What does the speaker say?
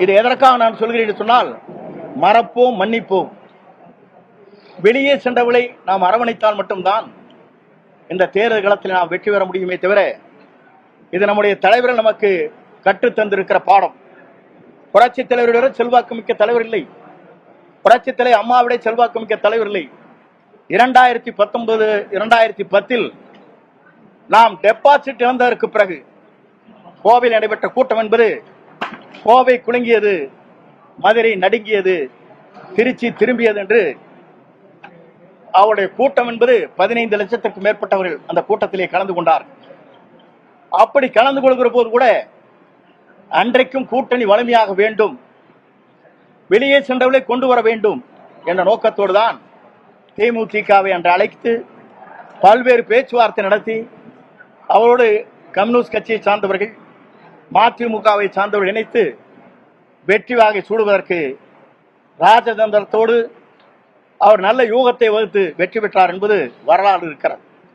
இது எதற்காக நான் சொல்கிறேன் சொன்னால், மறப்போம், மன்னிப்போம். வெளியே சென்றவளை நாம் அரவணைத்தால் மட்டும்தான் இந்த தேர்தல் களத்தில் நாம் வெற்றி பெற முடியுமே தவிர, இது நம்முடைய தலைவர்கள் நமக்கு கற்றுத் தந்திருக்கிற பாடம். புரட்சி தலைவரோட செல்வாக்கு மிக்க தலைவர் இல்லை, புரட்சி தலைவர் அம்மாவிட செல்வாக்கு மிக்க தலைவர் இல்லை. 2019, 2010 நாம் டெபாசிட் இழந்ததற்கு பிறகு கோவையில் நடைபெற்ற கூட்டம் என்பது கோவை குலுங்கியது, மதுரை நடுங்கியது, திருச்சி திரும்பியது என்று அவருடைய கூட்டம் என்பது 15 லட்சத்திற்கு மேற்பட்டவர்கள் அந்த கூட்டத்திலே கலந்து கொண்டார். அப்படி கலந்து கொள்கிற போது கூட அன்றைக்கும் கூட்டணி வலிமையாக வேண்டும், வெளியே சென்றவர்களை கொண்டு வர வேண்டும் என்ற நோக்கத்தோடு தான் தேமுதிகவை அன்று அழைத்து பல்வேறு பேச்சுவார்த்தை நடத்தி அவரோடு கம்யூனிஸ்ட் கட்சியை சார்ந்தவர்கள், மதிமுகவை சார்ந்தவர்கள் இணைத்து வெற்றி வாகை சூடுவதற்கு ராஜதந்திரத்தோடு அவர் நல்ல யூகத்தை வகுத்து வெற்றி பெற்றார் என்பது வரலாறு இருக்கிறது.